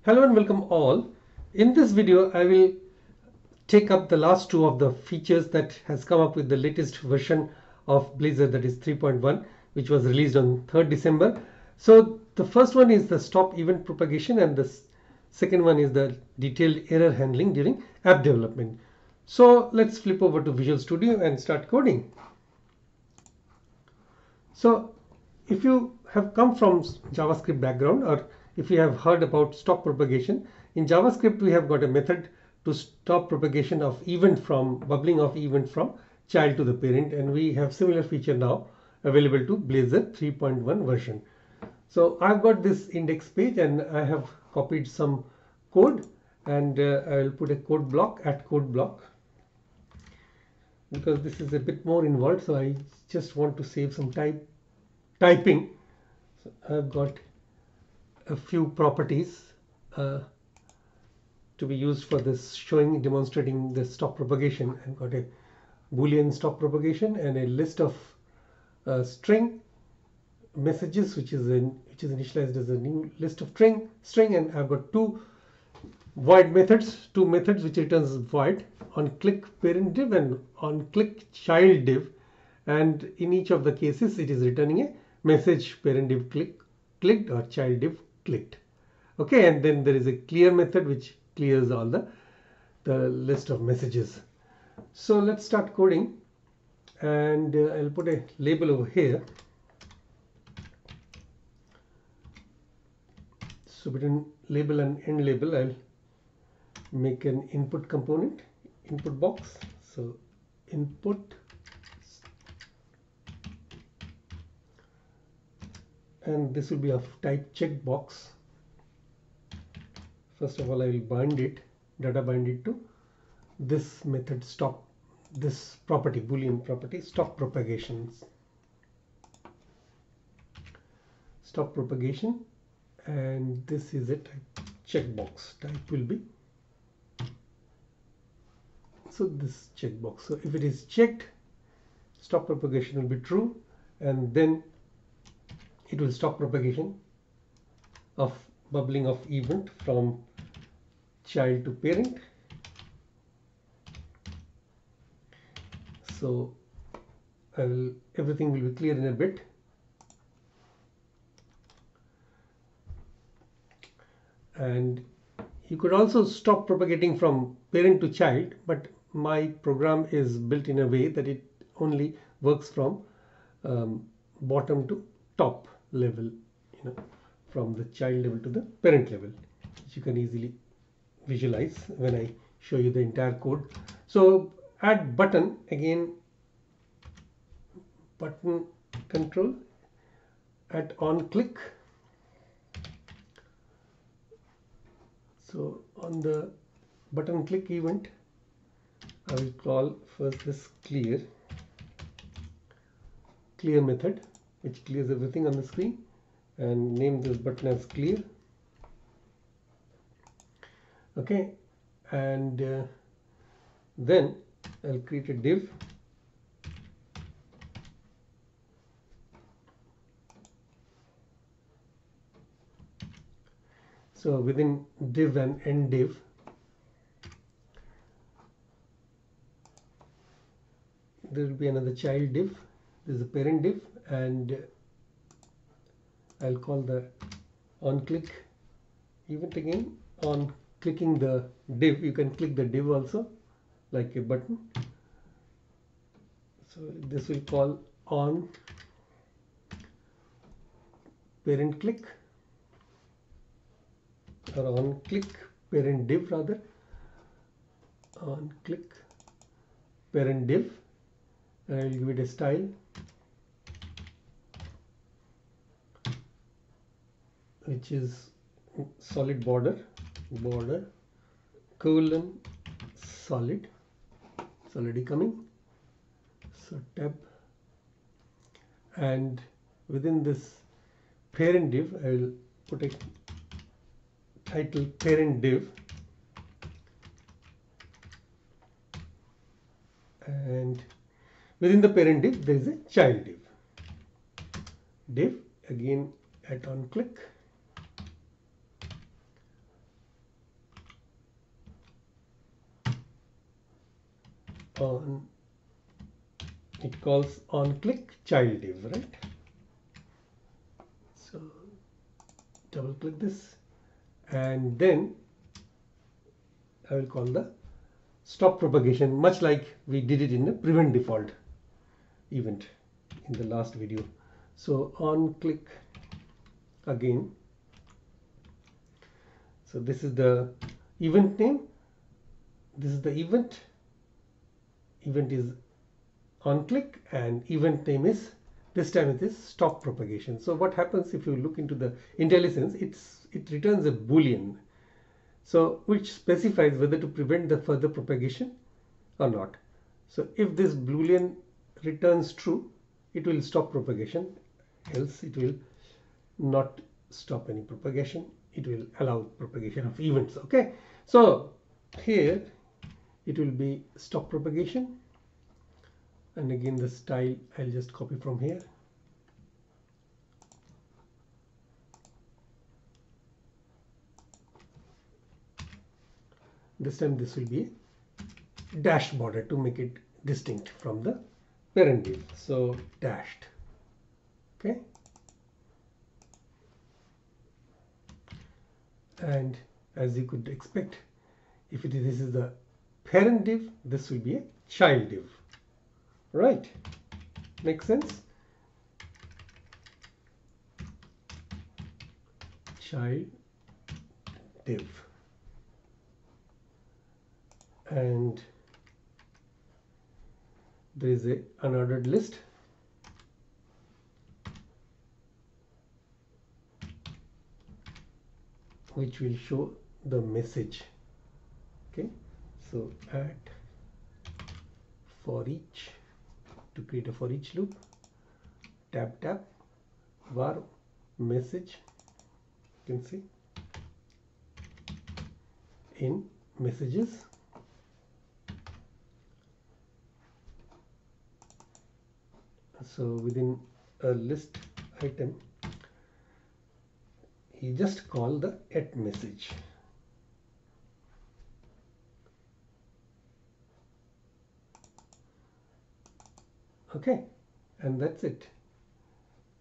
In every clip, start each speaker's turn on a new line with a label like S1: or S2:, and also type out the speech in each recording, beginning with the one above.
S1: Hello and welcome all. In this video, I will take up the last two of the features that has come up with the latest version of Blazor, that is 3.1, which was released on 3rd December. So the first one is the stop event propagation, and the second one is the detailed error handling during app development. So let's flip over to Visual Studio and start coding. So if you have come from JavaScript background, or if you have heard about stop propagation, in JavaScript we have got a method to stop propagation of event from bubbling of event from child to the parent, and we have similar feature now available to Blazor 3.1 version. So I've got this index page and I have copied some code, and I will put a code block at code block because this is a bit more involved, so I just want to save some typing. So I've got a few properties to be used for this demonstrating the stop propagation. I've got a Boolean stop propagation and a list of string messages which is initialized as a new list of string, and I've got two methods which returns void on click parent div and on click child div, and in each of the cases it is returning a message parent div clicked or child div clicked. Okay, and then there is a clear method which clears all the list of messages. So let's start coding, and I'll put a label over here. So between label and end label, I'll make an input component, input box. So input, and this will be of type checkbox. First of all, I will data bind it to this method stop, this property, Boolean property, stop propagation, and this is a type checkbox. Type will be, so this checkbox. So if it is checked, stop propagation will be true, and then it will stop propagation of bubbling of event from child to parent. So everything will be clear in a bit. And you could also stop propagating from parent to child, but my program is built in a way that it only works from bottom to top level, from the child level to the parent level, which you can easily visualize when I show you the entire code. So add button, again button control at on click. So on the button click event, I will call first this clear method, which clears everything on the screen, and name this button as clear. Okay, and then I'll create a div. So within div and end div, there will be another child div. This is a parent div, and I'll call the on click event again. On clicking the div, you can click the div also like a button. So this will call on parent click, or on click parent div, rather on click parent div, and I will give it a style which is solid border colon solid. It's already coming. So tab, and within this parent div, I will put a title parent div, and within the parent div there is a child div again at on click, on, it calls on click child div, right? So double click this, and then I will call the stop propagation, much like we did it in the prevent default event in the last video. So on click again. So this is the event name. This is the event. Event is on click, and event name is, this time it is stop propagation. So what happens if you look into the IntelliSense, it returns a boolean, so which specifies whether to prevent the further propagation or not. So if this boolean returns true, it will stop propagation, else it will not stop any propagation. It will allow propagation of events. Okay, so here it will be stop propagation, and again the style I'll just copy from here. This time this will be a dashed border to make it distinct from the parent div. So dashed. Okay, and as you could expect, if this is the parent div, this will be a child div, right? Makes sense? Child div, and there is a unordered list. Which will show the message. Okay, so add for each, to create a for each loop, tab var message, you can see in messages. So within a list item, you just call the at message. Okay, and that's it.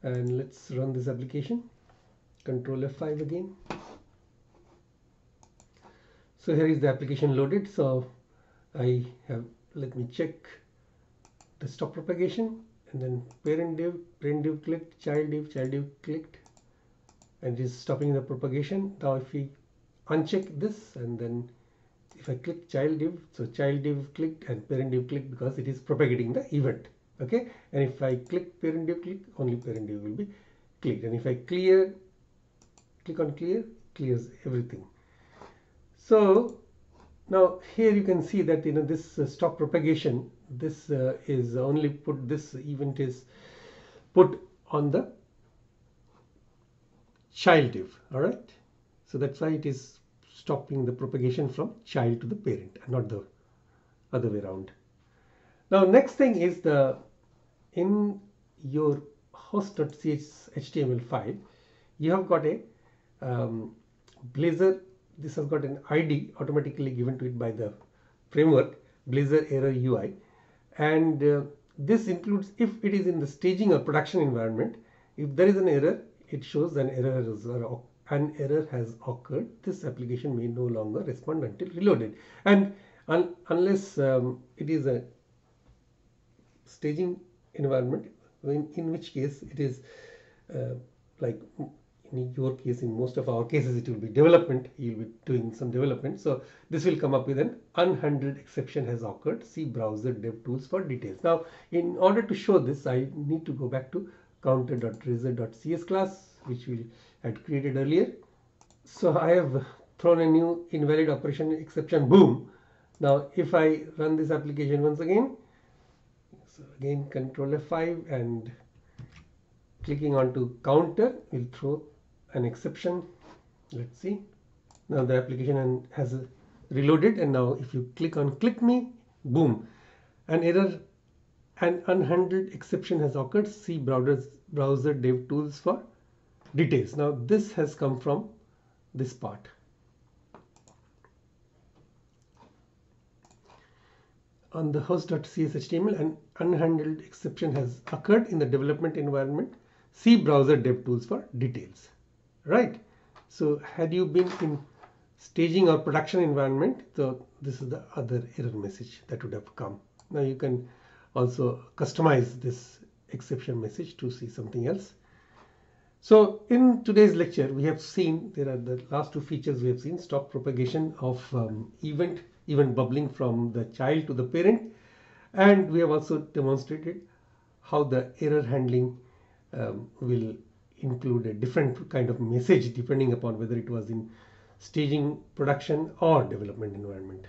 S1: And let's run this application. Control F5 again. So here is the application loaded. So I have, let me check the stop propagation, and then parent div clicked, child div clicked, and it is stopping the propagation. Now if we uncheck this, and then if I click child div, so child div clicked and parent div clicked because it is propagating the event. Okay, and if I click parent div click, only parent div will be clicked, and if I click on clear, clears everything. So now here you can see that this stop propagation, this is only put, this event is put on the child div. All right, so that's why it is stopping the propagation from child to the parent and not the other way around. Now next thing is in your host.html file, you have got a Blazor. This has got an ID automatically given to it by the framework, Blazor error UI, and this includes if it is in the staging or production environment. If there is an error, it shows an error has occurred. This application may no longer respond until reloaded, and unless it is a staging environment, in which case it is like in your case, in most of our cases, it will be development. You'll be doing some development, so this will come up with an unhandled exception has occurred. See browser dev tools for details. Now in order to show this, I need to go back to counter.razor.cs class, which we had created earlier. So I have thrown a new invalid operation exception, boom. Now if I run this application once again, so again Control F5 and clicking onto counter will throw an exception. Let's see. Now the application has reloaded, and now if you click on click me, boom, an error, an unhandled exception has occurred. See browser dev tools for details. Now this has come from this part. on the host.cshtml, an unhandled exception has occurred in the development environment. See browser dev tools for details. Right. So had you been in staging or production environment, so this is the other error message that would have come. Now you can also customize this exception message to see something else. So in today's lecture, we have seen there are the last two features we have seen: stop propagation of event bubbling from the child to the parent, and we have also demonstrated how the error handling will include a different kind of message depending upon whether it was in staging, production, or development environment.